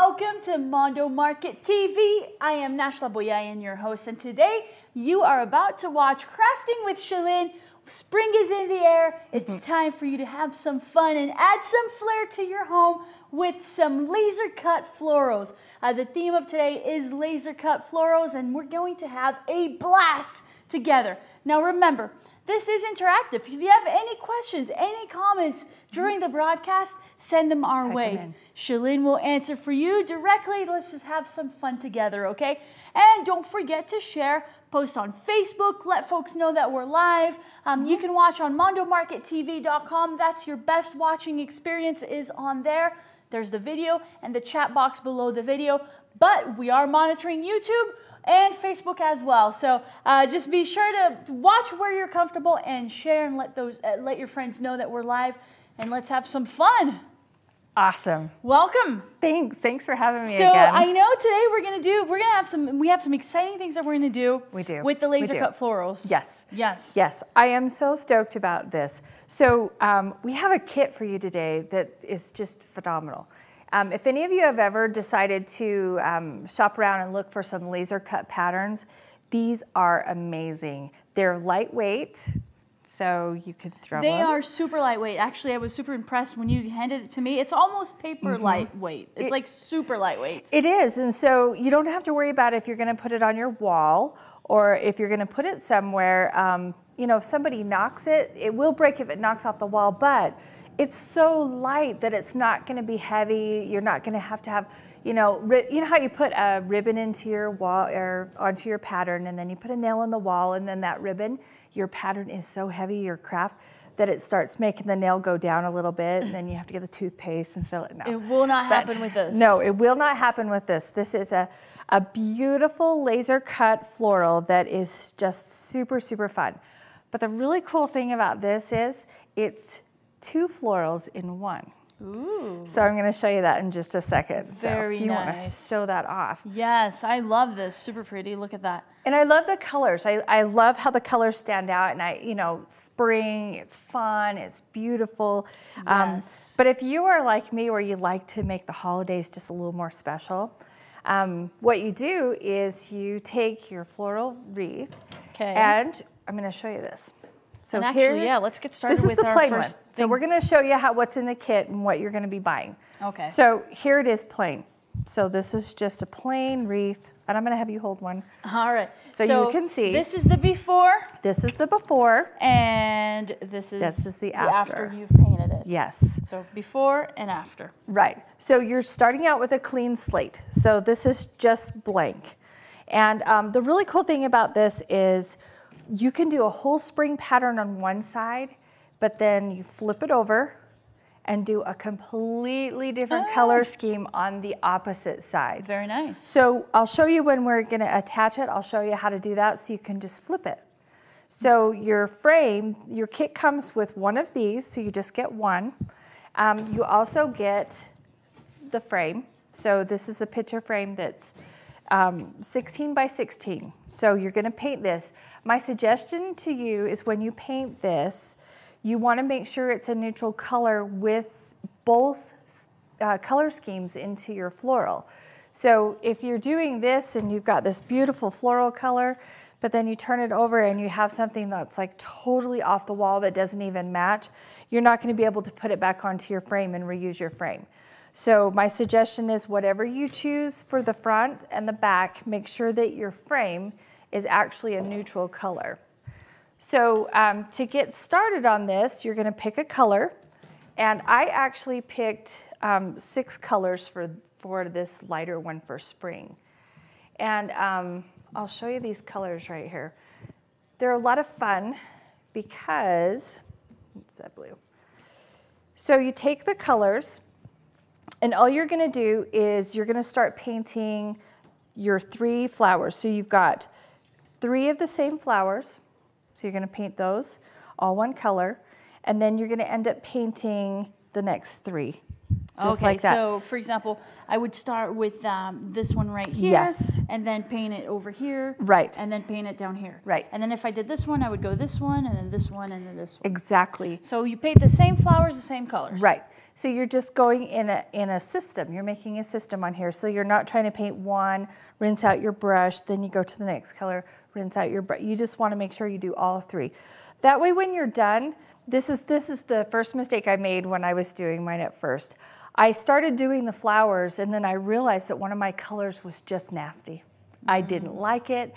Welcome to Mondo Market TV. I am Nash and your host, and today you are about to watch Crafting with Shalyn. Spring is in the air. It's time for you to have some fun and add some flair to your home with some laser cut florals. The theme of today is laser cut florals, and we're going to have a blast together. Now remember, this is interactive. If you have any questions, any comments during the broadcast, send them our way. Shalyn will answer for you directly. Let's just have some fun together, okay? And don't forget to share, post on Facebook, let folks know that we're live. You can watch on mondomarkettv.com. That's your best watching experience is on there. There's the video and the chat box below the video. But we are monitoring YouTube and Facebook as well. So just be sure to watch where you're comfortable and share and let your friends know that we're live, and let's have some fun. Awesome. Welcome. Thanks for having me so again. I know today we have some exciting things that we're gonna do. We do. With the laser cut florals. Yes. Yes. Yes. I am so stoked about this. So we have a kit for you today that is just phenomenal. If any of you have ever decided to shop around and look for some laser cut patterns, these are amazing. They're lightweight, so you can throw them. They are super lightweight. Actually, I was super impressed when you handed it to me. It's almost paper lightweight. It's like super lightweight. It is, and so you don't have to worry about if you're gonna put it on your wall or if you're gonna put it somewhere. You know, if somebody knocks it, it will break if it knocks off the wall, but it's so light that it's not going to be heavy. You're not going to have, you know how you put a ribbon into your wall or onto your pattern, and then you put a nail in the wall, and then that ribbon, your pattern is so heavy, your craft, that it starts making the nail go down a little bit, and then you have to get the toothpaste and fill it. No, it will not happen with this. No, it will not happen with this. This is a beautiful laser cut floral that is just super, super fun. But the really cool thing about this is it's 2 florals in one. Ooh. So I'm going to show you that in just a second. Very so if you nice. want to show that off. Yes, I love this. Super pretty. Look at that. And I love the colors. I love how the colors stand out. And spring, it's fun, it's beautiful. Yes. But if you are like me, where you like to make the holidays just a little more special, what you do is you take your floral wreath, and I'm going to show you this. So and actually, let's get started with the our plain first one. So we're going to show you what's in the kit and what you're going to be buying. Okay. So here it is plain. So this is just a plain wreath, and I'm going to have you hold one. All right. So you can see. This is the before. This is the before. And this is the after. You've painted it. Yes. So before and after. Right. So you're starting out with a clean slate. So this is just blank. And the really cool thing about this is you can do a whole spring pattern on one side, but then you flip it over and do a completely different color scheme on the opposite side. Very nice. So I'll show you when we're going to attach it. I'll show you how to do that so you can just flip it. So your frame, your kit comes with one of these, so you just get one. You also get the frame. So this is a picture frame that's 16 by 16. So you're going to paint this. My suggestion to you is when you paint this, you want to make sure it's a neutral color with both color schemes into your floral. So if you're doing this and you've got this beautiful floral color, but then you turn it over and you have something that's like totally off the wall that doesn't even match, you're not going to be able to put it back onto your frame and reuse your frame. So my suggestion is whatever you choose for the front and the back, make sure that your frame is actually a neutral color. So to get started on this, you're going to pick a color. And I actually picked 6 colors for this lighter one for spring. And I'll show you these colors right here. They're a lot of fun because, oops, that blue. So you take the colors, and all you're going to do is you're going to start painting your 3 flowers. So you've got 3 of the same flowers. So you're going to paint those, all one color. And then you're going to end up painting the next 3. Just like that. So for example, I would start with this one right here. Yes. And then paint it over here. Right. And then paint it down here. Right. And then if I did this one, I would go this one, and then this one, and then this one. Exactly. So you paint the same flowers, the same colors. Right. So you're just going in a system. You're making a system on here. So you're not trying to paint one, rinse out your brush, then you go to the next color, rinse out your brush. You just want to make sure you do all three. That way when you're done, this is the first mistake I made when I was doing mine at first. I started doing the flowers and then I realized that one of my colors was just nasty. I didn't like it,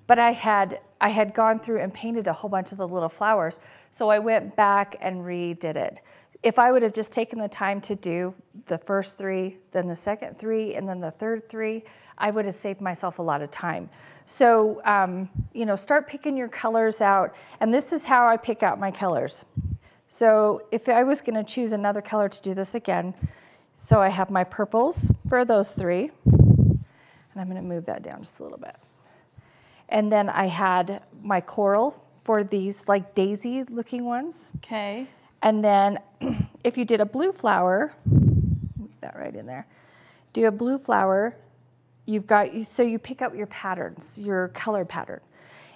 but I had gone through and painted a whole bunch of the little flowers. So I went back and redid it. If I would have just taken the time to do the first three, then the second three, and then the third three, I would have saved myself a lot of time. So, you know, start picking your colors out. And this is how I pick out my colors. So if I was gonna choose another color to do this again, so I have my purples for those three. And I'm gonna move that down just a little bit. And then I had my coral for these like daisy looking ones. Okay. And then if you did a blue flower, move that right in there, do a blue flower, so you pick up your patterns, your color pattern.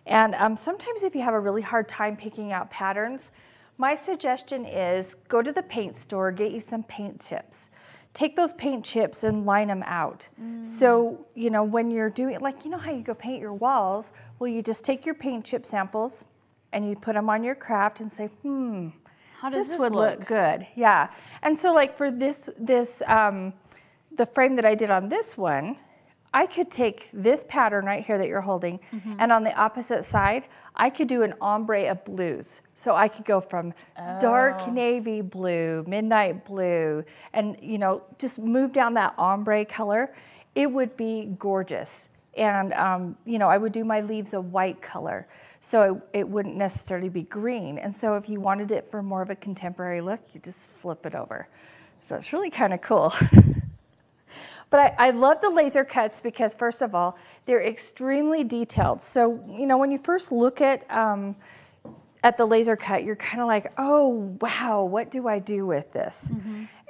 And sometimes if you have a really hard time picking out patterns, my suggestion is go to the paint store, get you some paint chips. Take those paint chips and line them out. So, you know, when you're doing, like, you know how you go paint your walls? Well, you just take your paint chip samples and you put them on your craft and say, how does this would look good. Yeah. And so like for the frame that I did on this one, I could take this pattern right here that you're holding, and on the opposite side, I could do an ombre of blues. So I could go from dark navy blue, midnight blue, and you know, just move down that ombre color. It would be gorgeous. And you know, I would do my leaves a white color, so it wouldn't necessarily be green. And so if you wanted it for more of a contemporary look, you just flip it over. So it's really kind of cool. But I love the laser cuts because, first of all, they're extremely detailed. So, you know, when you first look at the laser cut, you're kind of like, oh, wow, what do I do with this?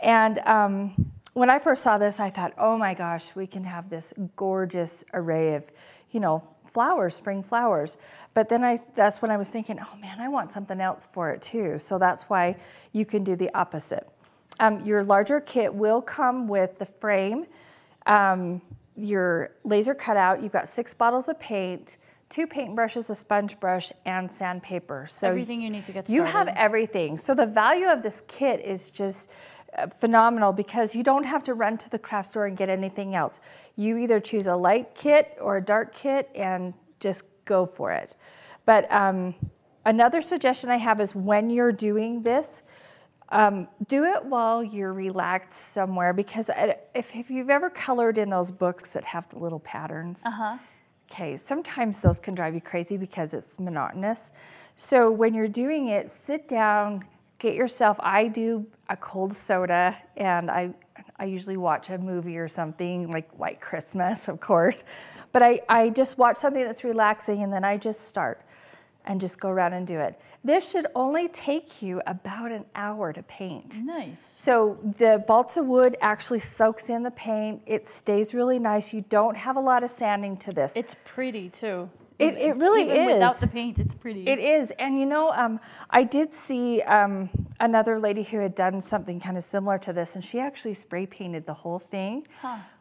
And when I first saw this, I thought, oh my gosh, we can have this gorgeous array of, you know, flowers, spring flowers. But then that's when I was thinking, oh man, I want something else for it too. So that's why you can do the opposite. Your larger kit will come with the frame, your laser cutout. You've got 6 bottles of paint, 2 paint brushes, a sponge brush, and sandpaper. So everything you need to get started. You have everything. So the value of this kit is just phenomenal because you don't have to run to the craft store and get anything else. You either choose a light kit or a dark kit and just go for it. But another suggestion I have is when you're doing this, do it while you're relaxed somewhere, because if you've ever colored in those books that have the little patterns, okay, sometimes those can drive you crazy because it's monotonous. So when you're doing it, sit down, get yourself, I do a cold soda, and I usually watch a movie or something, like White Christmas, of course. But I just watch something that's relaxing, and then I just start and just go around and do it. This should only take you about an hour to paint. Nice. So the balsa wood actually soaks in the paint. It stays really nice. You don't have a lot of sanding to this. It's pretty too. It really Even is. without the paint, it's pretty. It is. And you know, I did see another lady who had done something kind of similar to this, and she actually spray painted the whole thing.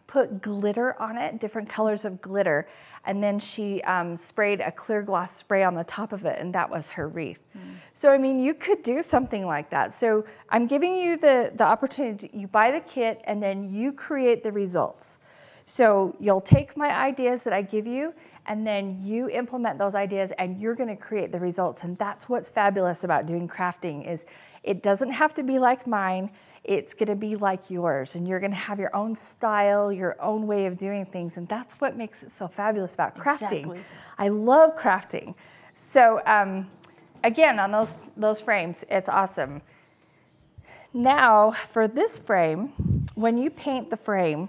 Put glitter on it, different colors of glitter, and then she sprayed a clear gloss spray on the top of it, and that was her wreath. So, I mean, you could do something like that. So I'm giving you the opportunity, you buy the kit, and then you create the results. So you'll take my ideas that I give you, and then you implement those ideas, and you're gonna create the results. And that's what's fabulous about doing crafting, is it doesn't have to be like mine. It's gonna be like yours, and you're gonna have your own style, your own way of doing things, and that's what makes it so fabulous about crafting. Exactly. I love crafting. So again, on those frames, it's awesome. Now, for this frame, when you paint the frame,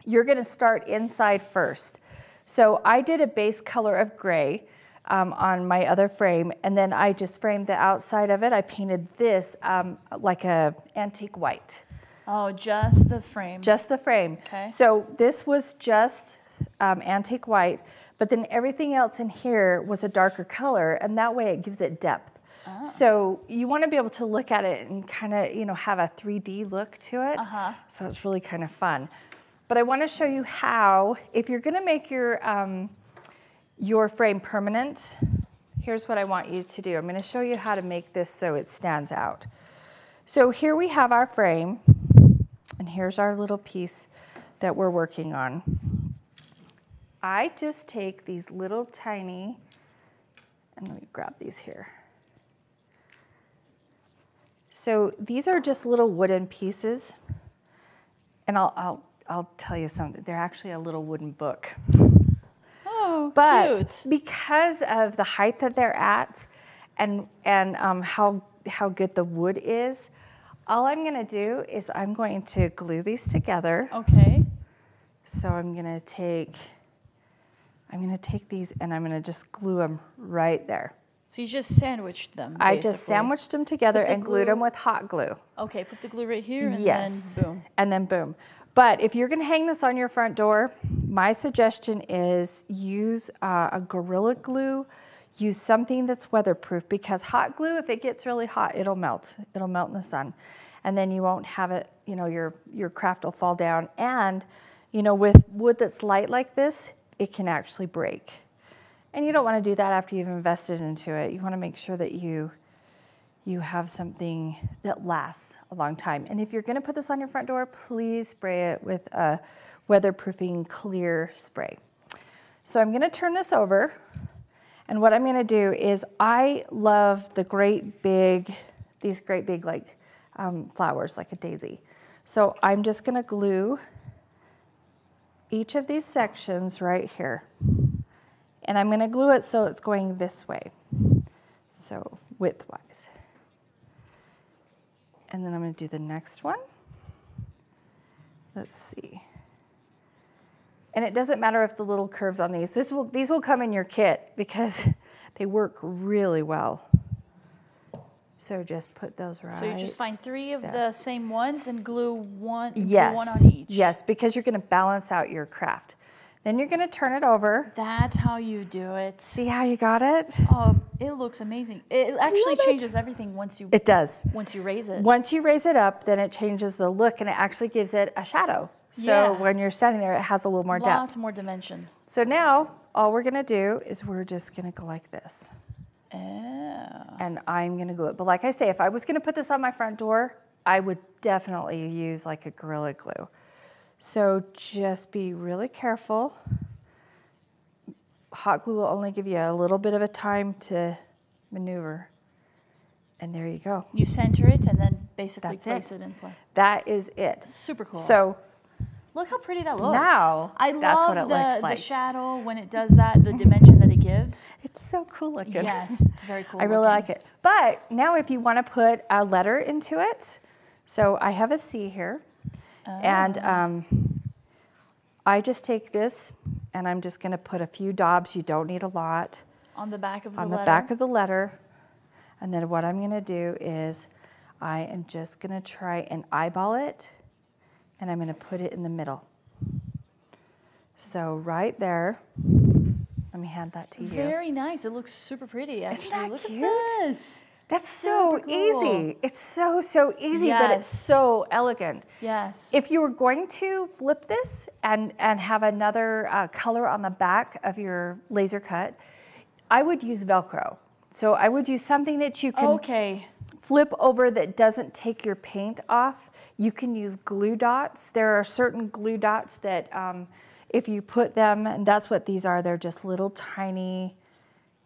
you're gonna start inside first. So I did a base color of gray on my other frame, and then I just framed the outside of it. I painted this like a antique white. Oh, just the frame. Just the frame. Okay. So this was just antique white, but then everything else in here was a darker color, and that way it gives it depth. So you want to be able to look at it and kind of, you know, have a 3D look to it. So it's really kind of fun. But I want to show you how, if you're going to make your frame permanent, here's what I want you to do. I'm going to show you how to make this so it stands out. So here we have our frame, and here's our little piece that we're working on. I just take these little tiny, and let me grab these here. So these are just little wooden pieces, and I'll tell you something. They're actually a little wooden book. Oh, but cute. because of the height that they're at, and how good the wood is, all I'm going to do is I'm going to glue these together. Okay. So I'm going to take these and I'm going to just glue them right there. So you just sandwiched them, basically. I just sandwiched them together and glued them with hot glue. Okay, put the glue right here and Yes. then boom. And then boom. But if you're going to hang this on your front door, my suggestion is use a Gorilla Glue. Use something that's weatherproof, because hot glue, if it gets really hot, it'll melt. It'll melt in the sun. And then you won't have it, you know, your craft will fall down. And, you know, with wood that's light like this, it can actually break. And you don't want to do that after you've invested into it. You want to make sure that you have something that lasts a long time. And if you're going to put this on your front door, please spray it with a weatherproofing clear spray. So I'm going to turn this over. And what I'm going to do is, I love these great big like flowers, like a daisy. So I'm just going to glue each of these sections right here. And I'm going to glue it so it's going this way, so widthwise. And then I'm going to do the next one. Let's see. And it doesn't matter if the little curves on these will come in your kit, because they work really well. So just put those right. So you just find 3 of the same ones and glue one, yes. glue one on each. Yes, because you're going to balance out your craft. Then you're going to turn it over. That's how you do it. See how you got it? Oh, it looks amazing. It actually changes everything once you. It does. Once you raise it. Once you raise it up, then it changes the look, and it actually gives it a shadow. So when you're standing there, it has a little more depth. Lots more dimension. So now, all we're going to do is we're just going to go like this. Oh. And I'm going to glue it. But like I say, if I was going to put this on my front door, I would definitely use like a Gorilla Glue. So just be really careful. Hot glue will only give you a little bit of a time to maneuver. And there you go. You center it and then basically place it in place. That is it. Super cool. So look how pretty that looks. now, that's what it looks like. The shadow when it does that, the dimension that it gives. It's so cool looking. Yes, it's very cool I really like it. But now if you want to put a letter into it, so I have a C here. And I just take this and I'm just going to put a few daubs. You don't need a lot. On the back of the letter? On the back of the letter. And then what I'm going to do is I am just going to try and eyeball it, and I'm going to put it in the middle. So right there. Let me hand that to you. Very nice. It looks super pretty, actually. Isn't that Look cute? at this. That's so easy. It's so easy, but it's so elegant. Yes. If you were going to flip this and have another color on the back of your laser cut, I would use Velcro. So I would use something that you can flip over that doesn't take your paint off. You can use glue dots. There are certain glue dots that if you put them, and that's what these are, they're just little tiny,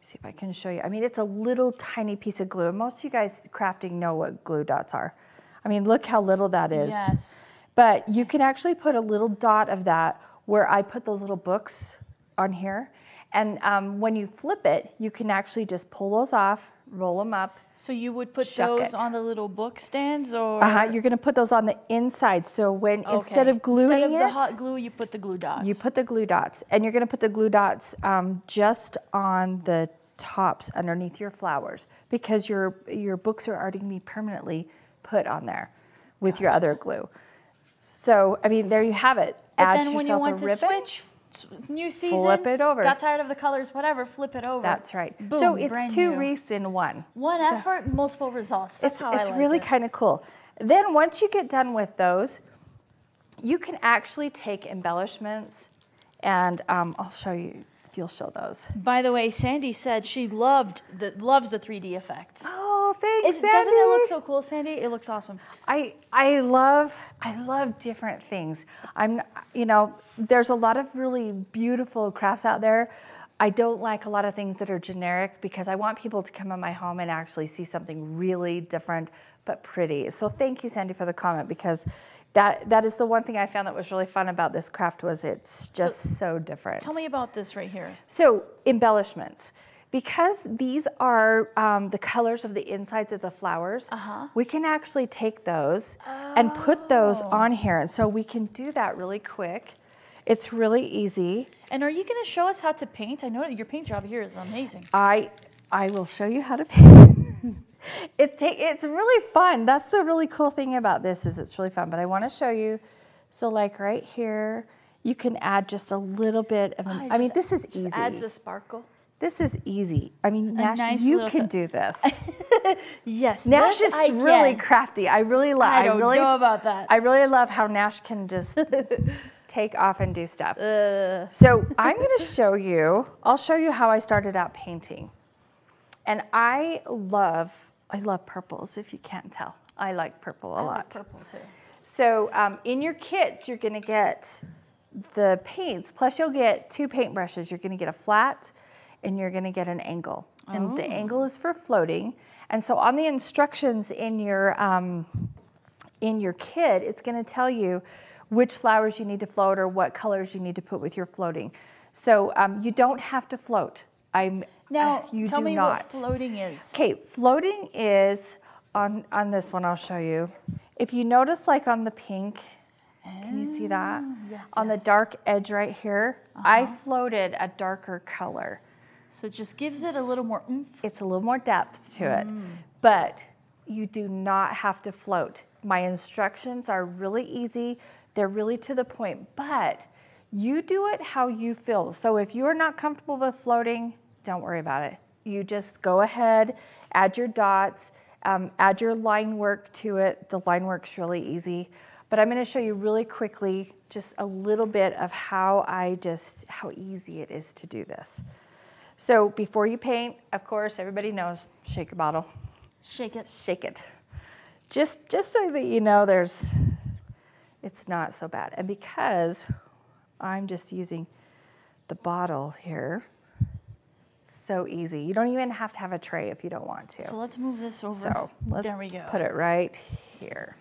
see if I can show you. I mean, it's a little tiny piece of glue. Most of you guys crafting know what glue dots are. I mean, look how little that is. Yes. But you can actually put a little dot of that where I put those little books on here. And when you flip it, you can actually just pull those off, roll them up. So you would put those on the little book stands, or? You're going to put those on the inside. So when instead of gluing the hot glue, you put the glue dots. You put the glue dots, and you're going to put the glue dots just on the tops underneath your flowers, because your books are already going to be permanently put on there with your other glue. So I mean, there you have it. But Add then when you want to New season. Flip it over. Got tired of the colors, whatever, flip it over. That's right. Boom, so it's brand 2 new. wreaths in one. One effort, multiple results. That's how I It's like really it. kind of cool. Then once you get done with those, you can actually take embellishments, and I'll show you if you'll show those. By the way, Sandy said she loves the 3D effect. Oh, thanks, Sandy. Doesn't it look so cool, Sandy? It looks awesome. I love different things. There's a lot of really beautiful crafts out there. I don't like a lot of things that are generic because I want people to come in my home and actually see something really different but pretty. So thank you, Sandy, for the comment, because that is the one thing I found that was really fun about this craft was it's just so different. Tell me about this right here. So embellishments. Because these are the colors of the insides of the flowers, we can actually take those and put those on here. And so we can do that really quick. It's really easy. And are you going to show us how to paint? I know your paint job here is amazing. I will show you how to paint. It's really fun. That's the really cool thing about this is it's really fun. But I want to show you. So like right here, you can add just a little bit of, I mean, this is easy. Just adds a sparkle. This is easy. I mean, Nash, nice you can do this. Yes, Nash is really crafty. I really love. I don't know about that. I really love how Nash can just take off and do stuff. So I'm going to show you. I'll show you how I started out painting. And I love purples. If you can't tell, I like purple a lot. I like purple too. So in your kits, you're going to get the paints. Plus, you'll get 2 paintbrushes. You're going to get a flat. And you're going to get an angle. And the angle is for floating. And so on the instructions in your kit, it's going to tell you which flowers you need to float or what colors you need to put with your floating. So you don't have to float. Now, you tell do me not. what floating is. Okay, floating is, on this one I'll show you. If you notice like on the pink, can you see that? Yes, on the dark edge right here, I floated a darker color. So it just gives it a little more oomph. It's a little more depth to it, but you do not have to float. My instructions are really easy. They're really to the point, but you do it how you feel. So if you're not comfortable with floating, don't worry about it. You just go ahead, add your dots, add your line work to it. The line work's really easy, but I'm gonna show you really quickly just a little bit of how easy it is to do this. So before you paint, of course, everybody knows, shake your bottle. Shake it. Shake it. Just so that you know it's not so bad. And because I'm just using the bottle here, so easy. You don't even have to have a tray if you don't want to. So let's move this over. So let's there we go. Put it right here.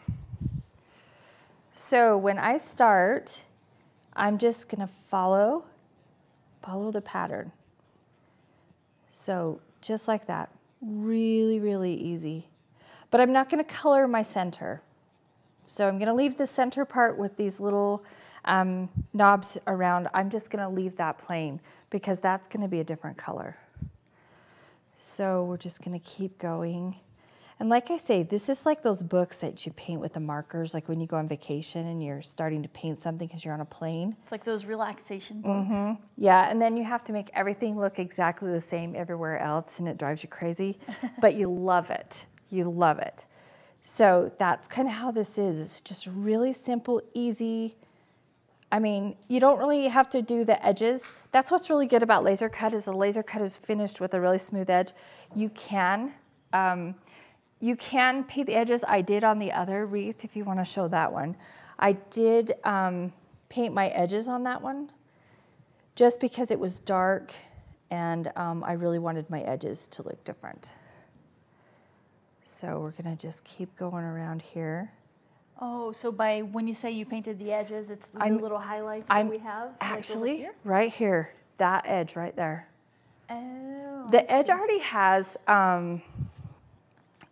So when I start, I'm just gonna follow the pattern. So just like that, really, really easy. But I'm not gonna color my center. So I'm gonna leave the center part with these little knobs around. I'm just gonna leave that plain because that's gonna be a different color. So we're just gonna keep going. And like I say, this is like those books that you paint with the markers, like when you go on vacation and you're starting to paint something because you're on a plane. It's like those relaxation books. Yeah, and then you have to make everything look exactly the same everywhere else, and it drives you crazy, but you love it. You love it. So that's kind of how this is. It's just really simple, easy. I mean, you don't really have to do the edges. That's what's really good about laser cut is the laser cut is finished with a really smooth edge. You can paint the edges. I did on the other wreath, if you want to show that one. I did paint my edges on that one just because it was dark and I really wanted my edges to look different. So we're going to just keep going around here. Oh, so when you say you painted the edges, it's the little highlights that we have? Actually, like right here, that edge right there. Oh. The edge already has,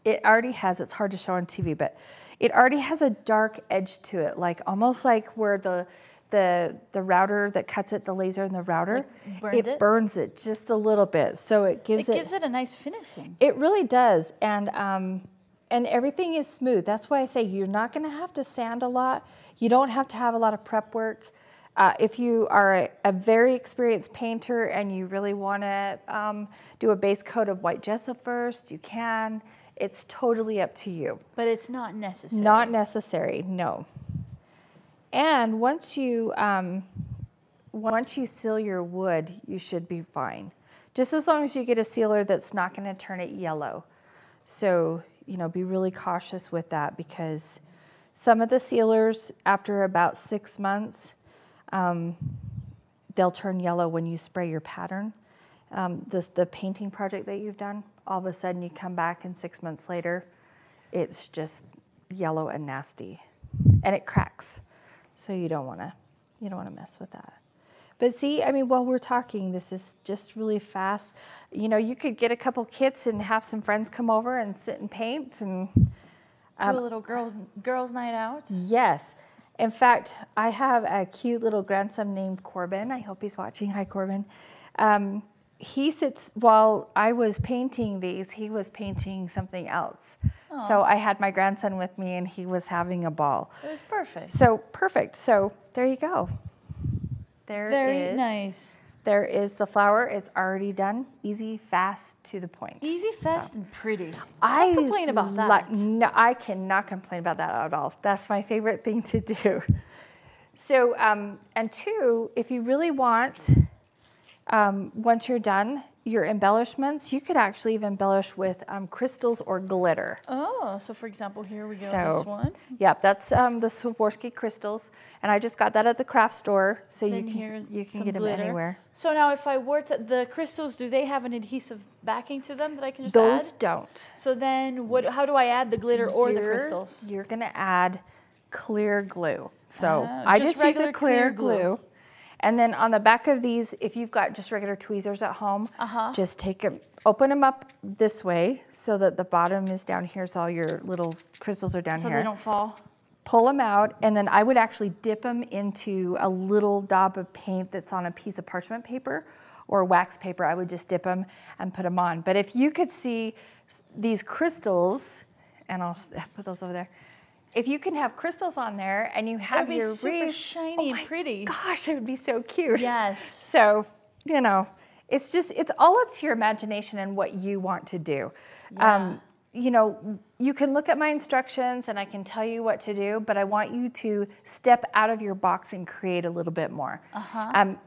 it's hard to show on TV, but it already has a dark edge to it, like almost like where the router that cuts it, the laser in the router, it burns it just a little bit. So it gives it a nice finishing. It really does. And everything is smooth. That's why I say you're not going to have to sand a lot. You don't have to have a lot of prep work. If you are a very experienced painter and you really want to do a base coat of white gesso first, you can. It's totally up to you. But it's not necessary. Not necessary, no. And once you seal your wood, you should be fine. Just as long as you get a sealer that's not going to turn it yellow. So, you know, be really cautious with that, because some of the sealers, after about 6 months, they'll turn yellow when you spray your pattern. The painting project that you've done, all of a sudden you come back and 6 months later, it's just yellow and nasty, and it cracks. So you don't want to mess with that. But see, I mean, while we're talking, this is just really fast. You know, you could get a couple kits and have some friends come over and sit and paint and do a little girls' night out. Yes. In fact, I have a cute little grandson named Corbin. I hope he's watching. Hi, Corbin. He sits, while I was painting these, he was painting something else. Aww. So I had my grandson with me and he was having a ball. It was perfect. So perfect. So there you go. Very nice. There is the flower. It's already done. Easy, fast, to the point. Easy, fast, and pretty. I can't complain about that. No, I cannot complain about that at all. That's my favorite thing to do. So, and two, if you really want, once you're done, your embellishments, you could actually even embellish with crystals or glitter. Oh, so for example, here we go, this one. Yep, that's the Swarovski crystals, and I just got that at the craft store, so you can get them anywhere. So now, if I were to, the crystals, do they have an adhesive backing to them that I can just Those add? don't. So then, how do I add the glitter or the crystals? You're gonna add clear glue. So I just use a clear glue. And then on the back of these, if you've got just regular tweezers at home, just take them, open them up this way so that the bottom is down here, so all your little crystals are down here. So they don't fall. Pull them out, and then I would actually dip them into a little daub of paint that's on a piece of parchment paper or wax paper. I would just dip them and put them on. But if you could see these crystals, and I'll put those over there. If you can have crystals on there and you have your wreath, super shiny and pretty. Gosh, it would be so cute. Yes. So, you know, it's all up to your imagination and what you want to do. Yeah. You know, you can look at my instructions and I can tell you what to do, but I want you to step out of your box and create a little bit more.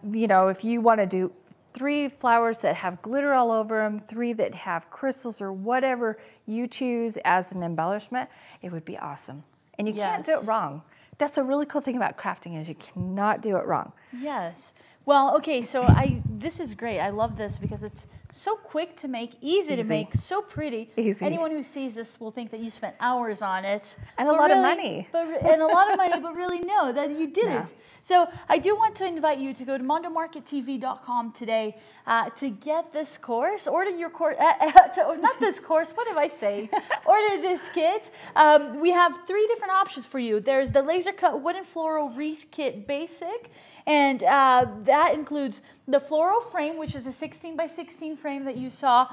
You know, if you want to do 3 flowers that have glitter all over them, 3 that have crystals, or whatever you choose as an embellishment, it would be awesome. And you can't do it wrong. That's a really cool thing about crafting, is you cannot do it wrong. Yes. Well, okay, so this is great. I love this because it's so quick to make, easy to make, so pretty. Easy. Anyone who sees this will think that you spent hours on it. And a lot of money. And a lot of money, but really no, that you didn't. So I do want to invite you to go to mondomarkettv.com today to get this course. Order your course, not this course, what did I say? Order this kit. We have 3 different options for you. There's the laser cut wooden floral wreath kit basic. And that includes the floral frame, which is a 16 by 16 frame that you saw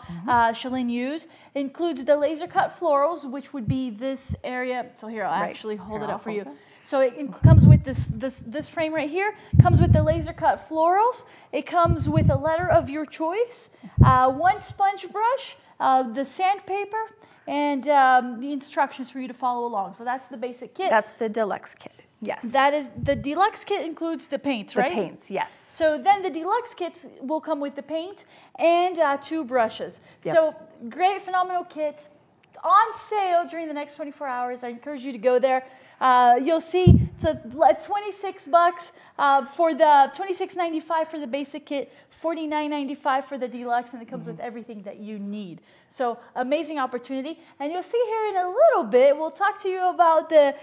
Shalyn use. It includes the laser cut florals, which would be this area. So here, I'll actually hold it up for you. So it comes with this frame right here. Comes with the laser cut florals. It comes with a letter of your choice, 1 sponge brush, the sandpaper, and the instructions for you to follow along. So that's the basic kit. That's the deluxe kit. Yes. That is, the deluxe kit includes the paints, right? The paints, yes. So then the deluxe kits will come with the paint and 2 brushes. Yep. So great, phenomenal kit. On sale during the next 24 hours. I encourage you to go there. You'll see it's $26 for the $26.95 for the basic kit, $49.95 for the deluxe, and it comes with everything that you need. So amazing opportunity. And you'll see here in a little bit, we'll talk to you about the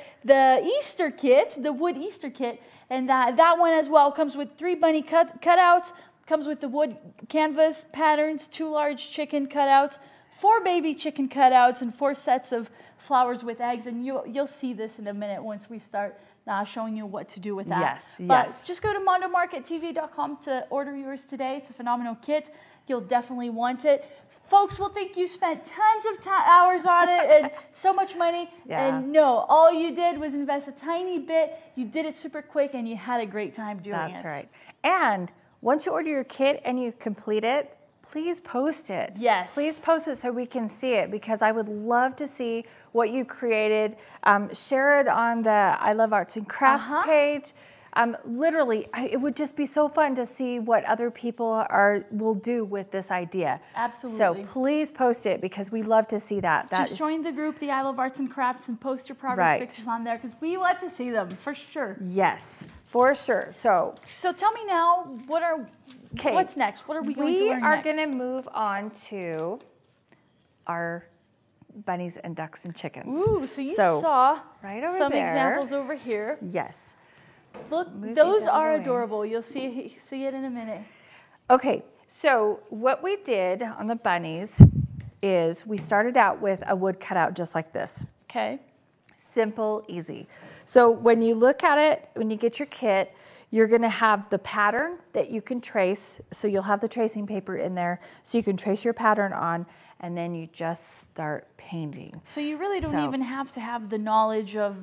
Easter kit, the wood Easter kit, and that one as well comes with 3 bunny cutouts, comes with the wood canvas patterns, 2 large chicken cutouts, 4 baby chicken cutouts, and 4 sets of flowers with eggs. And you'll see this in a minute once we start showing you what to do with that. Yes, but yes. just go to mondomarkettv.com to order yours today. It's a phenomenal kit. You'll definitely want it. Folks will think you spent tons of hours on it and so much money. Yeah. And no, all you did was invest a tiny bit. You did it super quick and you had a great time doing it. That's right. And once you order your kit and you complete it, please post it. Yes. Please post it so we can see it, because I would love to see what you created. Share it on the I Love Arts and Crafts page. Literally, it would just be so fun to see what other people will do with this idea. Absolutely. So please post it, because we love to see that. Just join the group, the I Love Arts and Crafts, and post your progress pictures on there, because we want to see them for sure. Yes, for sure. So tell me now, what's next? What are we going to learn next? We are going to move on to our bunnies and ducks and chickens. Ooh, so you saw right over some there. examples over here. Yes. Look, those are adorable. You'll see it in a minute. Okay, so what we did on the bunnies is we started out with a wood cutout just like this. Okay. Simple, easy. So when you look at it, when you get your kit, you're going to have the pattern that you can trace. So you'll have the tracing paper in there so you can trace your pattern on, and then you just start painting. So you really don't even have to have the knowledge of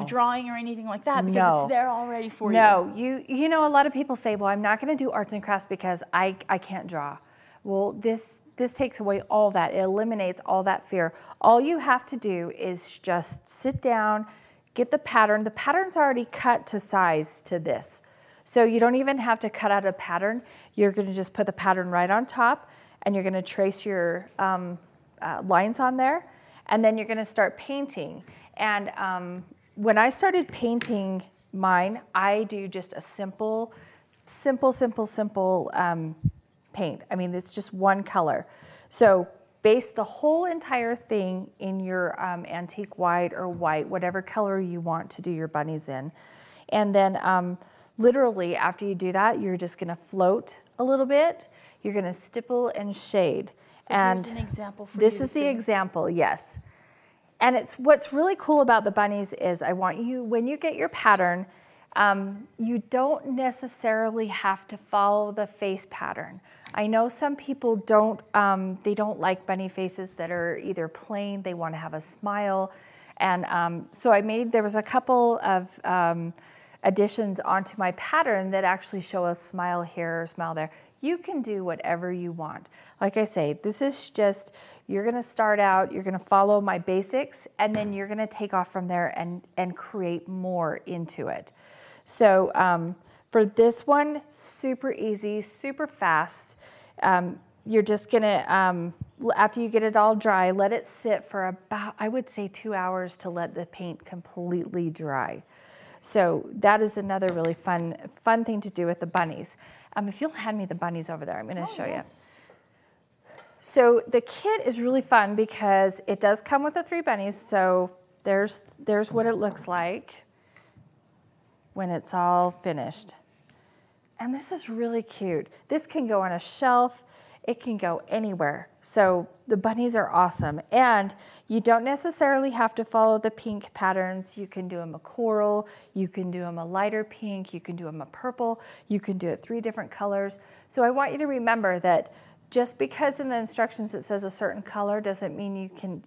drawing or anything like that, because it's there already for you. No, you know, a lot of people say, well, I'm not going to do arts and crafts because I can't draw. Well, this takes away all that. It eliminates all that fear. All you have to do is just sit down, get the pattern. The pattern's already cut to size to this. So you don't even have to cut out a pattern. You're going to just put the pattern right on top, and you're going to trace your lines on there, and then you're going to start painting. And when I started painting mine, I do just a simple paint. I mean, it's just one color. So base the whole entire thing in your antique white or white, whatever color you want to do your bunnies in. And then literally after you do that, you're just going to float a little bit. You're going to stipple and shade. So and here's an example for this is the example, yes. And it's what's really cool about the bunnies is I want you, when you get your pattern, you don't necessarily have to follow the face pattern. I know some people don't, they don't like bunny faces that are either plain, they want to have a smile. And so there was a couple of additions onto my pattern that actually show a smile here or smile there. You can do whatever you want. Like I say, this is just, you're going to start out, you're going to follow my basics, and then you're going to take off from there and create more into it. So for this one, super easy, super fast. You're just going to, after you get it all dry, let it sit for about, I would say 2 hours to let the paint completely dry. So that is another really fun thing to do with the bunnies. If you'll hand me the bunnies over there, I'm going to show you. So the kit is really fun because it does come with the 3 bunnies. So there's what it looks like when it's all finished. And this is really cute. This can go on a shelf. It can go anywhere. So the bunnies are awesome. And you don't necessarily have to follow the pink patterns. You can do them a coral, you can do them a lighter pink, you can do them a purple, you can do it 3 different colors. So I want you to remember that just because in the instructions it says a certain color doesn't mean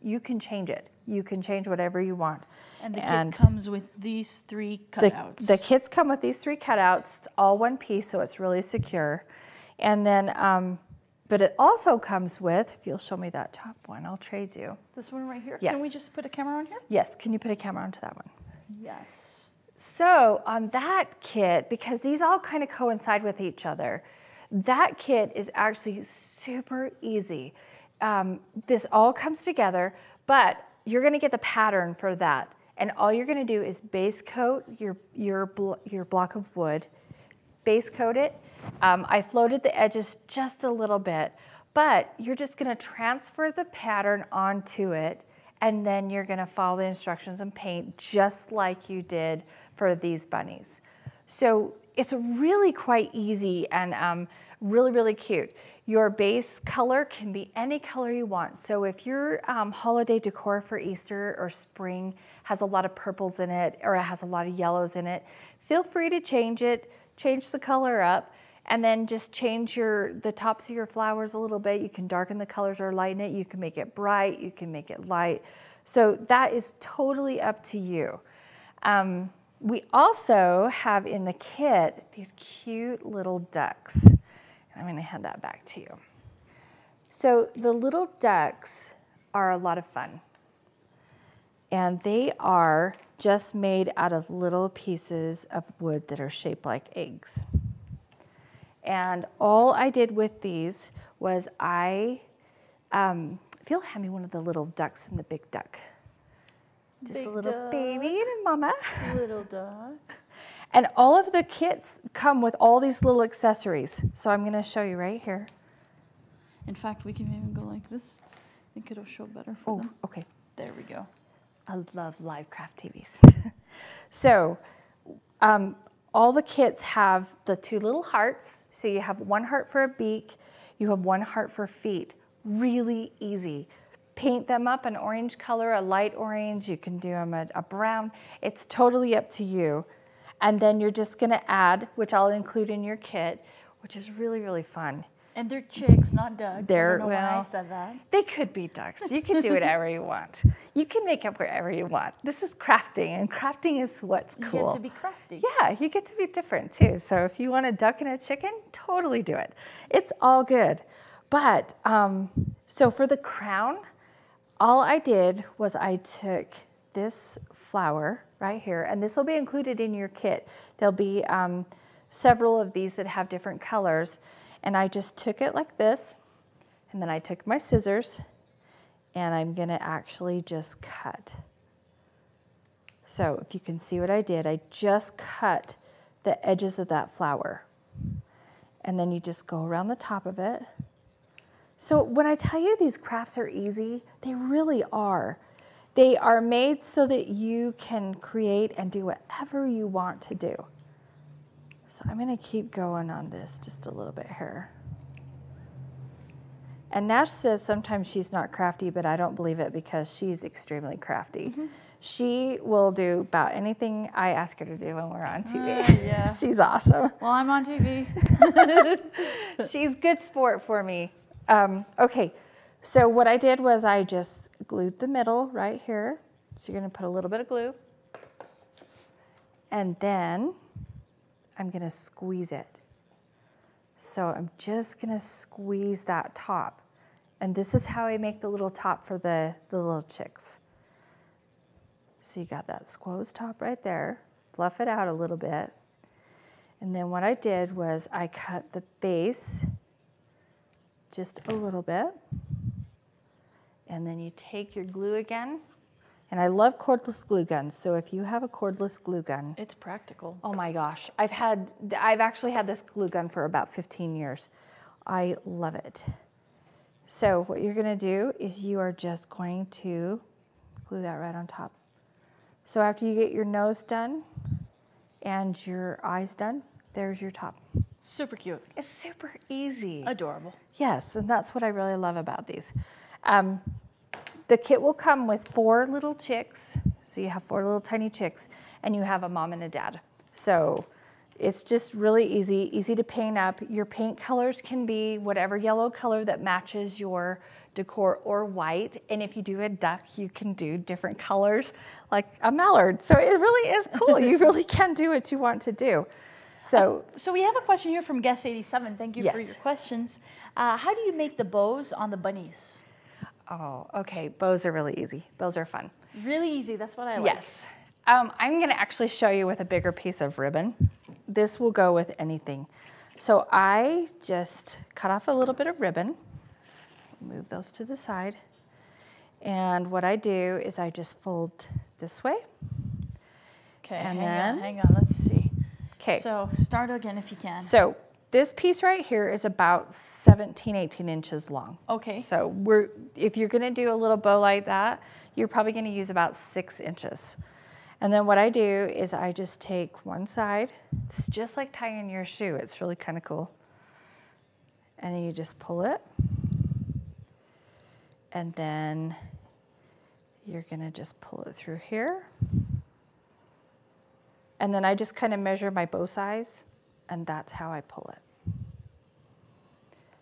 you can change it. You can change whatever you want. And the kit comes with these 3 cutouts. The kits come with these 3 cutouts. It's all one piece, so it's really secure. And then, but it also comes with, if you'll show me that top one, I'll trade you. This one right here? Yes. Can we just put a camera on here? Yes, can you put a camera onto that one? Yes. So on that kit, because these all kind of coincide with each other, that kit is actually super easy. This all comes together, but you're gonna get the pattern for that. And all you're gonna do is base coat your block of wood, base coat it. I floated the edges just a little bit, but you're just gonna transfer the pattern onto it, and then you're gonna follow the instructions and paint just like you did for these bunnies. So it's really quite easy and really, really cute. Your base color can be any color you want. So if your holiday decor for Easter or spring has a lot of purples in it or it has a lot of yellows in it, feel free to change it, change the color up, and then just change the tops of your flowers a little bit. You can darken the colors or lighten it. You can make it bright, you can make it light. So that is totally up to you. We also have in the kit these cute little ducks. I'm gonna hand that back to you. So the little ducks are a lot of fun. And they are just made out of little pieces of wood that are shaped like eggs. And all I did with these was if you'll hand me one of the little ducks and the big duck. Just big a little duck. baby and a mama. Little duck. And all of the kits come with all these little accessories. So I'm gonna show you right here. In fact, we can even go like this. I think it'll show better for them. Okay. There we go. I love live craft TVs. So all the kits have the 2 little hearts. So you have 1 heart for a beak, you have 1 heart for feet. Really easy. Paint them up an orange color, a light orange. You can do them a brown. It's totally up to you. And then you're just gonna add, which I'll include in your kit, which is really, really fun. And they're chicks, not ducks. I don't know why I said that. They could be ducks. You can do whatever you want. You can make up whatever you want. This is crafting, and crafting is what's cool. You get to be crafty. Yeah, you get to be different too. So if you want a duck and a chicken, totally do it. It's all good. But, so for the crown, all I did was I took this flower right here, and this will be included in your kit. There'll be several of these that have different colors. And I just took it like this, and then I took my scissors, and I'm gonna actually just cut. So if you can see what I did, I just cut the edges of that flower. And then you just go around the top of it. So when I tell you these crafts are easy, they really are. They are made so that you can create and do whatever you want to do. So I'm gonna keep going on this just a little bit here. And Nash says sometimes she's not crafty, but I don't believe it because she's extremely crafty. Mm-hmm. She will do about anything I ask her to do when we're on TV. Yeah. She's awesome. Well, I'm on TV. She's good sport for me. Okay, so what I did was I just glued the middle right here. So you're gonna put a little bit of glue. And then I'm gonna squeeze it. So I'm just gonna squeeze that top. And this is how I make the little top for the little chicks. So you got that squoze top right there. Fluff it out a little bit. And then what I did was I cut the base just a little bit. And then you take your glue again. And I love cordless glue guns, so if you have a cordless glue gun. It's practical. Oh my gosh, I've actually had this glue gun for about 15 years. I love it. So what you're gonna do is you are just going to glue that right on top. So after you get your nose done and your eyes done, there's your top. Super cute. It's super easy. Adorable. Yes, and that's what I really love about these. The kit will come with 4 little chicks. So you have 4 little tiny chicks, and you have a mom and a dad. So it's just really easy to paint up. Your paint colors can be whatever yellow color that matches your decor or white. And if you do a duck, you can do different colors like a mallard. So it really is cool. You really can do what you want to do. So we have a question here from Guest 87. Thank you for your questions. How do you make the bows on the bunnies? Oh, okay. Bows are really easy. Bows are fun. Really easy. That's what I like. Yes. I'm going to actually show you with a bigger piece of ribbon. This will go with anything. So I just cut off a little bit of ribbon. Move those to the side. And what I do is I just fold this way. Okay, and hang on. Let's see. Okay. So start again if you can. So this piece right here is about 17, 18 inches long. Okay. So if you're gonna do a little bow like that, you're probably gonna use about 6 inches. And then what I do is I just take one side. It's just like tying your shoe. It's really kind of cool. And then you just pull it. And then you're gonna just pull it through here. And then I just kind of measure my bow size, and that's how I pull it.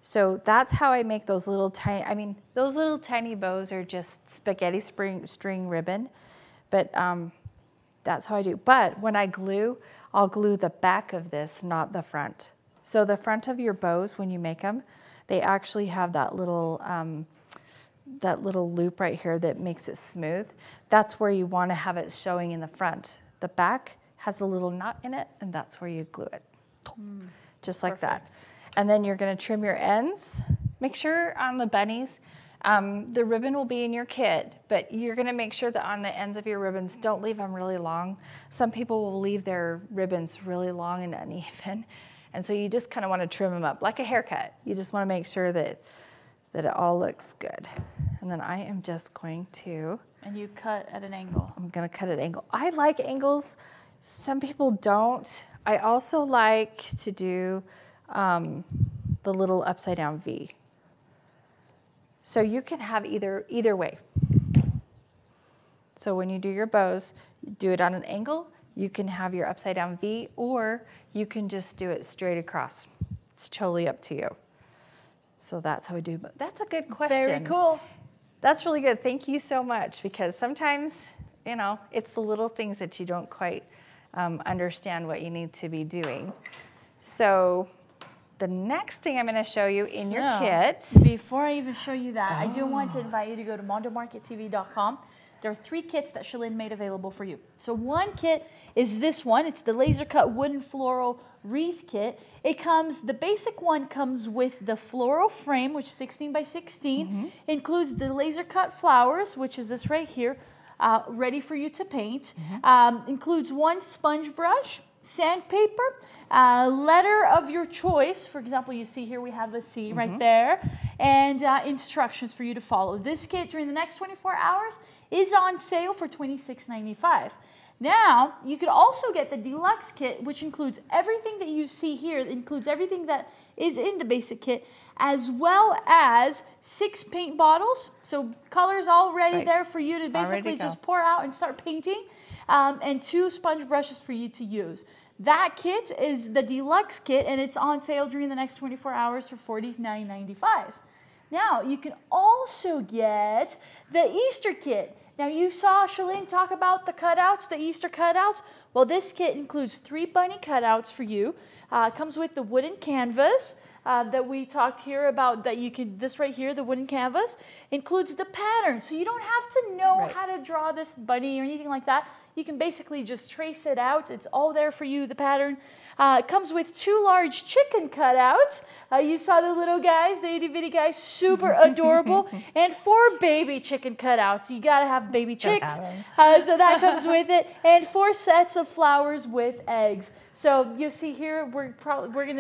So that's how I make those little tiny, those little tiny bows are just spaghetti string ribbon, but that's how I do. But when I glue, I'll glue the back of this, not the front. So the front of your bows, when you make them, they actually have that little loop right here that makes it smooth. That's where you want to have it showing in the front. The back has a little knot in it, and that's where you glue it. Just like that. And then you're going to trim your ends. Make sure on the bunnies, the ribbon will be in your kit, but you're going to make sure that on the ends of your ribbons, don't leave them really long. Some people will leave their ribbons really long and uneven, and so you just kind of want to trim them up like a haircut. You just want to make sure that it all looks good. And then I am just going to... And you cut at an angle. I'm going to cut at an angle. I like angles. Some people don't. I also like to do the little upside down V. So you can have either way. So when you do your bows, do it on an angle. You can have your upside down V, or you can just do it straight across. It's totally up to you. So that's how we do. But that's a good question. Very cool. That's really good. Thank you so much, because sometimes, it's the little things that you don't quite understand what you need to be doing. So the next thing I'm going to show you in your kit. Before I even show you that, I do want to invite you to go to mondomarkettv.com. There are 3 kits that Shalyn made available for you. So one kit is this one. It's the laser cut wooden floral wreath kit. The basic one comes with the floral frame, which is 16 by 16. Includes the laser cut flowers, which is this right here, ready for you to paint. Includes one sponge brush, sandpaper, letter of your choice. For example, you see here we have a C right there, and instructions for you to follow. This kit during the next 24 hours is on sale for $26.95. Now, you could also get the deluxe kit, which includes everything that you see here. It includes everything that is in the basic kit, as well as 6 paint bottles. So colors all ready there for you to basically just pour out and start painting, and 2 sponge brushes for you to use. That kit is the deluxe kit, and it's on sale during the next 24 hours for $49.95. Now, you can also get the Easter kit. Now, you saw Shalyn talk about the cutouts, the Easter cutouts. Well, this kit includes 3 bunny cutouts for you. Comes with the wooden canvas that we talked here about, this right here, the wooden canvas, includes the pattern. So you don't have to know how to draw this bunny or anything like that. You can basically just trace it out. It's all there for you, the pattern. It comes with 2 large chicken cutouts. You saw the little guys, the itty bitty guys, super adorable. And 4 baby chicken cutouts. You gotta have baby chicks. So that comes with it. And 4 sets of flowers with eggs. So you see here,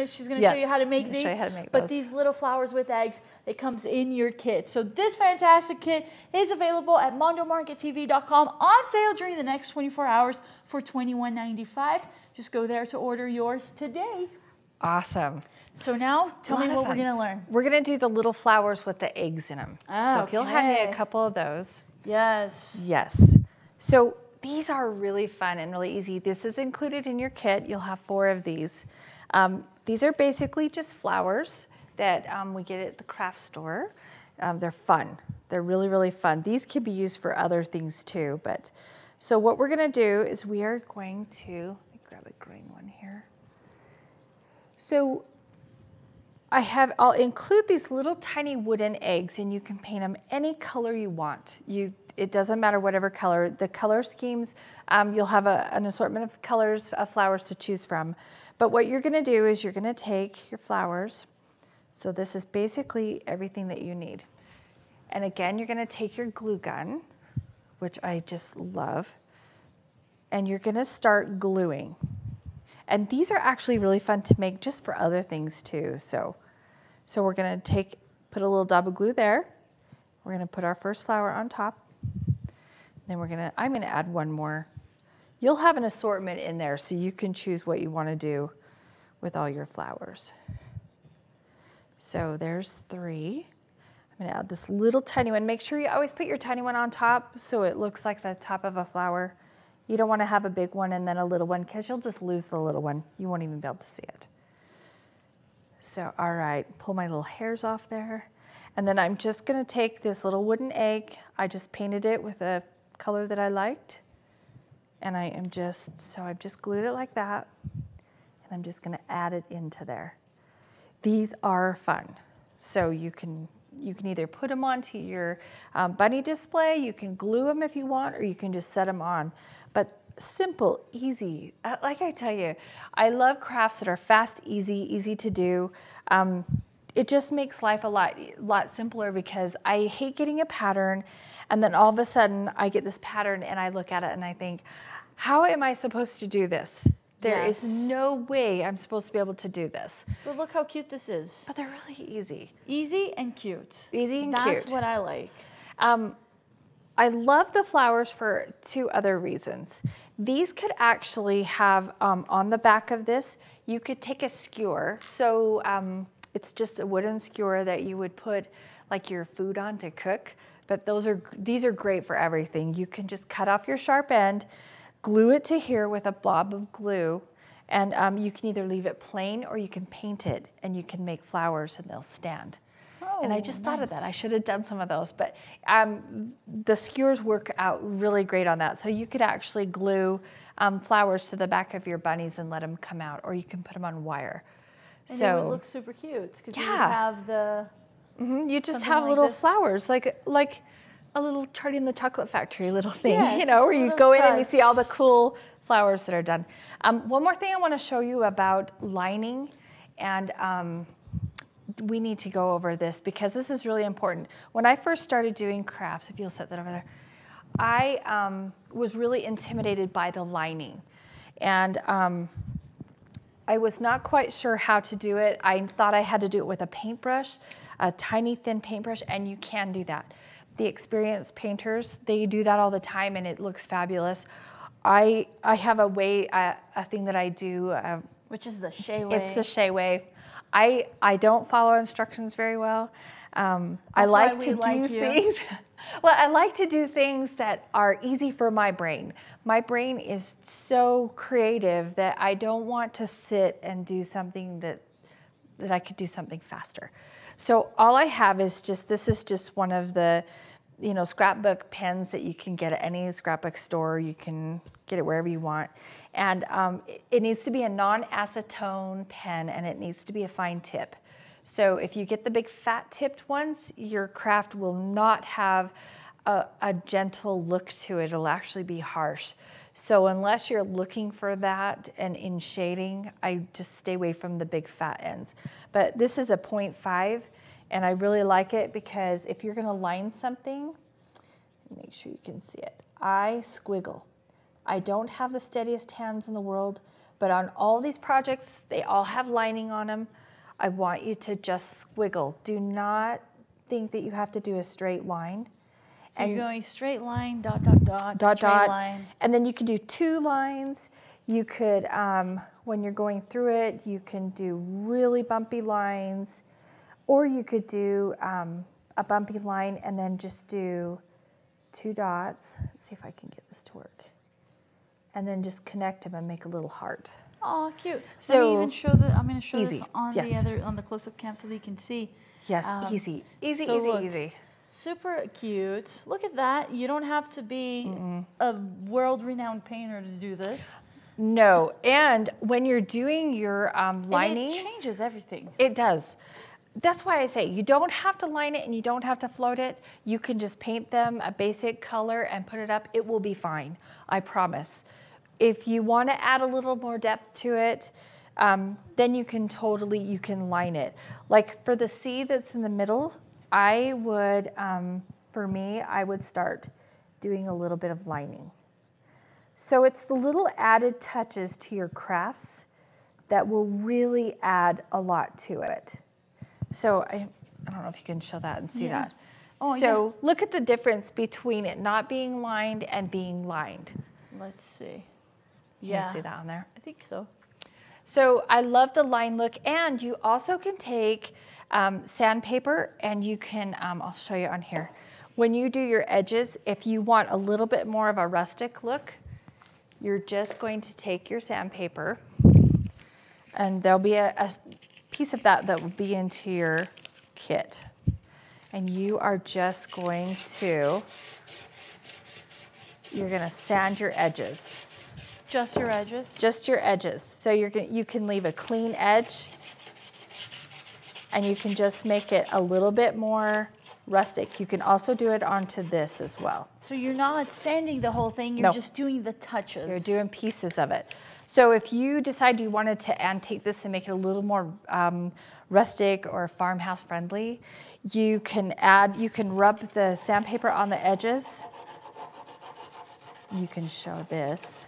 she's gonna show you how to make these. But these little flowers with eggs, it comes in your kit. So this fantastic kit is available at mondomarkettv.com, on sale during the next 24 hours for $21.95. Just go there to order yours today. Awesome. So now, tell me what we're going to learn. We're going to do the little flowers with the eggs in them. So if you'll hand me a couple of those. Yes. Yes. So these are really fun and really easy. This is included in your kit. You'll have 4 of these. These are basically just flowers that we get at the craft store. They're fun. They're really, really fun. These can be used for other things too. So what we're going to do is we are going to, grab a green one here. So I'll include these little tiny wooden eggs, and you can paint them any color you want. It doesn't matter whatever color. The color schemes, you'll have an assortment of colors of flowers to choose from. But what you're going to do is you're going to take your flowers. So this is basically everything that you need. And again, you're going to take your glue gun, which I just love, and you're going to start gluing. And these are actually really fun to make just for other things too. So we're going to put a little dab of glue there. We're going to put our first flower on top. Then I'm going to add one more You'll have an assortment in there, so you can choose what you want to do with all your flowers. So there's 3. I'm gonna add this little tiny one. Make sure you always put your tiny one on top so it looks like the top of a flower. You don't want to have a big one and then a little one because you'll just lose the little one. You won't even be able to see it. So, all right, pull my little hairs off there. And then I'm just gonna take this little wooden egg. I just painted it with a color that I liked. And I've just glued it like that. And I'm just gonna add it into there. These are fun. So you can either put them onto your bunny display, you can glue them if you want, or you can just set them on. But simple, easy. Like I tell you, I love crafts that are fast, easy to do. It just makes life a lot simpler because I hate getting a pattern and then all of a sudden I get this pattern and I look at it and I think, how am I supposed to do this? There is no way I'm supposed to be able to do this. But look how cute this is. But they're really easy. Easy and cute. Easy and cute. That's what I like. I love the flowers for 2 other reasons. These could actually have, on the back of this, you could take a skewer. So it's just a wooden skewer that you would put like your food on to cook. But these are great for everything. You can just cut off your sharp end, glue it to here with a blob of glue, and you can either leave it plain or you can paint it and you can make flowers and they'll stand. Oh, and I just thought of that. I should have done some of those, but the skewers work out really great on that. So you could actually glue flowers to the back of your bunnies and let them come out, or you can put them on wire. And it would look super cute because you would have the... You just have like little flowers, like a little Charlie and the Chocolate Factory little thing, yeah, you know, where you go in and you see all the cool flowers that are done. One more thing I want to show you about lining, and we need to go over this because this is really important. When I first started doing crafts, if you'll set that over there, I was really intimidated by the lining. And I was not quite sure how to do it. I thought I had to do it with a paintbrush, a tiny thin paintbrush, and you can do that. The experienced painters, they do that all the time and it looks fabulous. I have a thing that I do. Which is the Shea way. It's the Shea way. I don't follow instructions very well. I like to do things. Well, I like to do things that are easy for my brain. My brain is so creative that I don't want to sit and do something that I could do something faster. So all I have is this is just one of the, scrapbook pens that you can get at any scrapbook store. You can get it wherever you want. And it needs to be a non-acetone pen and it needs to be a fine tip. So if you get the big fat tipped ones, your craft will not have a gentle look to it. It'll actually be harsh. So unless you're looking for that and in shading, I just stay away from the big fat ends. But this is a 0.5 and I really like it because if you're gonna line something, make sure you can see it, I squiggle. I don't have the steadiest hands in the world, but on all these projects, they all have lining on them. I want you to just squiggle. Do not think that you have to do a straight line. So you're going straight line, dot, line. And then you can do 2 lines. You could, when you're going through it, you can do really bumpy lines, or you could do a bumpy line and then just do 2 dots. Let's see if I can get this to work. And then just connect them and make a little heart. Oh, cute. So let me even show I'm going to show easy. This on the close-up cam so that you can see. Yes, easy. Super cute. Look at that. You don't have to be a world-renowned painter to do this. No, and when you're doing your lining, and it changes everything. It does. That's why I say you don't have to line it and you don't have to float it. You can just paint them a basic color and put it up. It will be fine, I promise. If you want to add a little more depth to it, then you can line it. Like for the C that's in the middle, I would, for me, I would start doing a little bit of lining. So it's the little added touches to your crafts that will really add a lot to it. So I don't know if you can show that and see that. Oh, so look at the difference between it not being lined and being lined. Let's see. Can you see that on there? I think so. So I love the line look, and you also can take sandpaper, and you can, I'll show you on here. When you do your edges, if you want a little bit more of a rustic look, you're just going to take your sandpaper, and there'll be a piece of that will be into your kit. And you are just going to, you're gonna sand your edges. Just your edges? Just your edges. So you can leave a clean edge, and you can just make it a little bit more rustic. You can also do it onto this as well. So you're not sanding the whole thing, you're just doing the touches. You're doing pieces of it. So if you decide you wanted to antique this and make it a little more rustic or farmhouse friendly, you can rub the sandpaper on the edges. You can show this.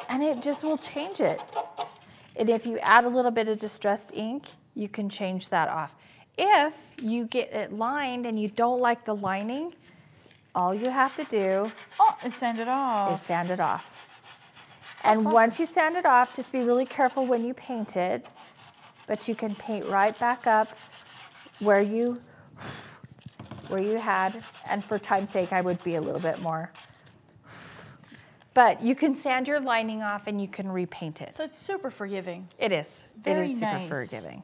And it just will change it. And if you add a little bit of distressed ink, you can change that off. If you get it lined and you don't like the lining, all you have to do is sand it off. Is sand it off. And once you sand it off, just be really careful when you paint it, but you can paint right back up where you had, and for time's sake, I would be a little bit more. But you can sand your lining off and you can repaint it. So it's super forgiving. It is. Very it is super nice. forgiving.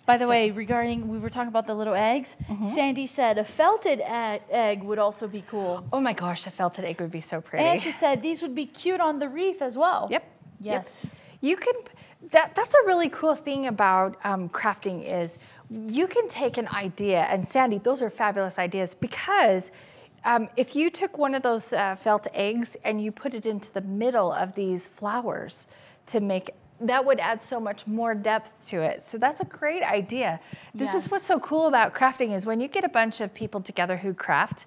By the way, regarding, we were talking about the little eggs, Sandy said a felted egg would also be cool. Oh my gosh, a felted egg would be so pretty. And she said these would be cute on the wreath as well. Yep. Yes. Yep. You can, that's a really cool thing about crafting is you can take an idea, and Sandy, those are fabulous ideas, because if you took one of those felt eggs and you put it into the middle of these flowers to make, that would add so much more depth to it. So that's a great idea. This is what's so cool about crafting is when you get a bunch of people together who craft,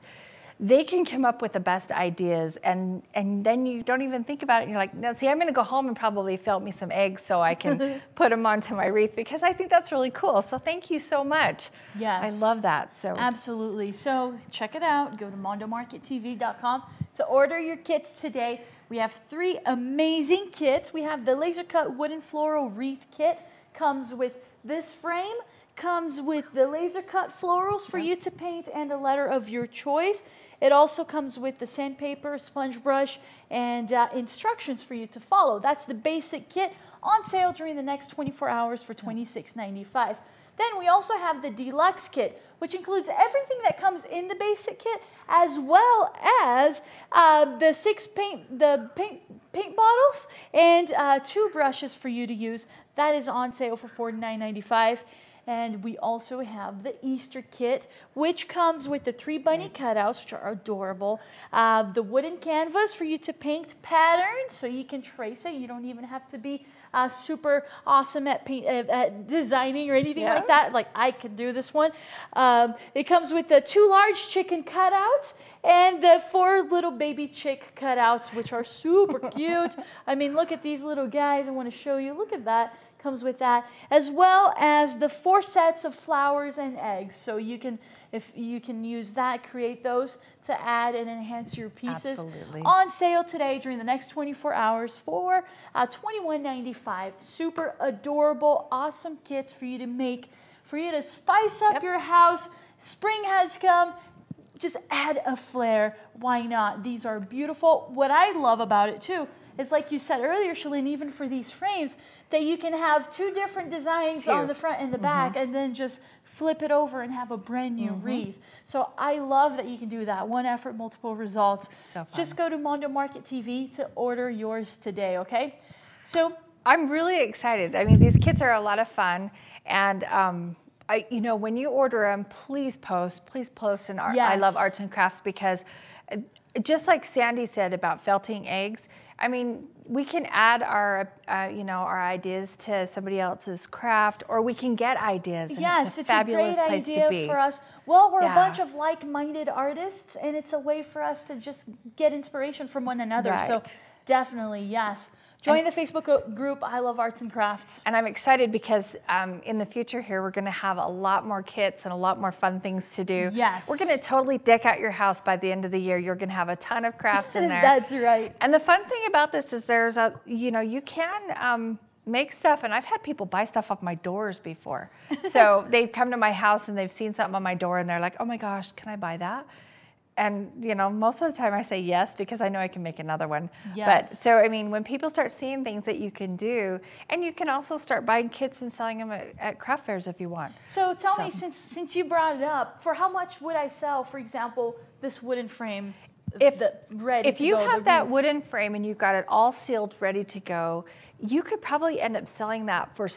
they can come up with the best ideas, and then you don't even think about it. And you're like, no, see, I'm going to go home and probably felt me some eggs so I can put them onto my wreath, because I think that's really cool. So thank you so much. Yes. I love that. So absolutely. So check it out. Go to mondomarkettv.com to order your kits today. We have 3 amazing kits. We have the laser cut wooden floral wreath kit. Comes with this frame. Comes with the laser cut florals for you to paint and a letter of your choice. It also comes with the sandpaper, sponge brush, and instructions for you to follow. That's the basic kit on sale during the next 24 hours for $26.95. Then we also have the deluxe kit, which includes everything that comes in the basic kit, as well as the 6 paint bottles and 2 brushes for you to use. That is on sale for $49.95. And we also have the Easter kit, which comes with the 3 bunny cutouts, which are adorable. The wooden canvas for you to paint patterns, so you can trace it. You don't even have to be super awesome at designing or anything like that. Like I could do this one. It comes with the 2 large chicken cutouts and the 4 little baby chick cutouts, which are super cute. I mean, look at these little guys. I want to show you. Look at that. Comes with that, as well as the 4 sets of flowers and eggs. So you can, if you can use that, create those to add and enhance your pieces. Absolutely. On sale today during the next 24 hours for $21.95. Super adorable, awesome kits for you to make, for you to spice up your house. Spring has come. Just add a flair. Why not? These are beautiful. What I love about it too is, like you said earlier, Shalyn, even for these frames, that you can have 2 different designs on the front and the back, and then just flip it over and have a brand new wreath. So I love that you can do that. One effort, multiple results. So fun. Just go to Mondo Market TV to order yours today, okay? So I'm really excited. I mean, these kits are a lot of fun, and you know, when you order them, please post in I Love Arts and Crafts, because just like Sandy said about felting eggs, I mean, we can add our, you know, our ideas to somebody else's craft, or we can get ideas. And yes, it's a fabulous great place to idea be. for us. Well, we're a bunch of like-minded artists, and it's a way for us to just get inspiration from one another. Right. So Definitely, yes. Join the Facebook group, I Love Arts and Crafts. And I'm excited because in the future here, we're going to have a lot more kits and a lot more fun things to do. Yes. We're going to totally deck out your house by the end of the year. You're going to have a ton of crafts in there. That's right. And the fun thing about this is there's a, you can make stuff, and I've had people buy stuff off my doors before. So they've come to my house and they've seen something on my door and they're like, oh my gosh, can I buy that? And, most of the time I say yes, because I know I can make another one. Yes. But so, I mean, when people start seeing things that you can do, and you can also start buying kits and selling them at craft fairs if you want. So tell me, since you brought it up, for how much would I sell, for example, this wooden frame? If you have that wooden frame and you've got it all sealed, ready to go, you could probably end up selling that for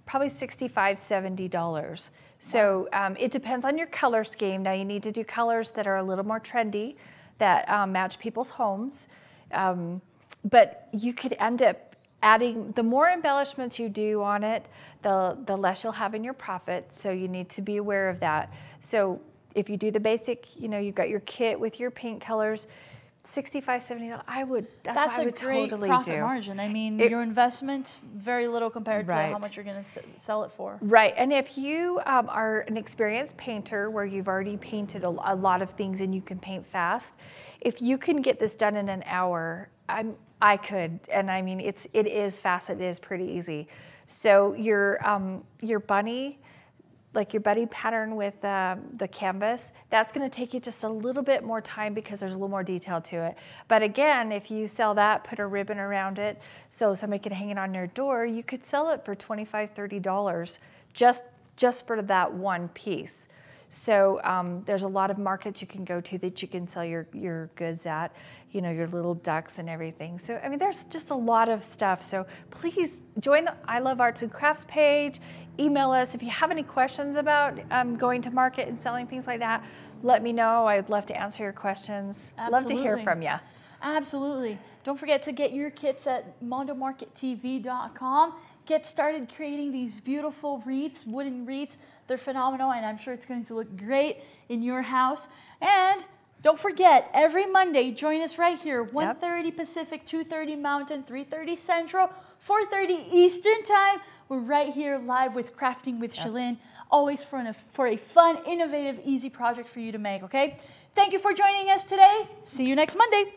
probably $65, $70. So it depends on your color scheme. Now you need to do colors that are a little more trendy, that match people's homes. But you could end up adding, the more embellishments you do on it, the less you'll have in your profit. So you need to be aware of that. So if you do the basic, you've got your kit with your paint colors, $65, $70, that's what I would totally do. That's a great profit margin. I mean, your investment, very little compared to how much you're going to sell it for. Right. And if you are an experienced painter where you've already painted a lot of things and you can paint fast, if you can get this done in an hour, I could. And I mean, it is fast. It is pretty easy. So your bunny, like your buddy pattern with the canvas, that's going to take you just a little bit more time because there's a little more detail to it. But again, if you sell that, put a ribbon around it so somebody could hang it on their door, you could sell it for $25, $30 just for that one piece. So there's a lot of markets you can go to that you can sell your goods at, your little ducks and everything. So, I mean, there's just a lot of stuff. So please join the I Love Arts and Crafts page. Email us. If you have any questions about going to market and selling things like that, let me know. I would love to answer your questions. Absolutely. Love to hear from you. Absolutely. Don't forget to get your kits at mondomarkettv.com. Get started creating these beautiful wreaths, wooden wreaths. They're phenomenal, and I'm sure it's going to look great in your house. And don't forget, every Monday, join us right here, 1:30 Pacific, 2:30 Mountain, 3:30 Central, 4:30 Eastern Time. We're right here live with Crafting with Shalyn, always for a fun, innovative, easy project for you to make, okay? Thank you for joining us today. See you next Monday.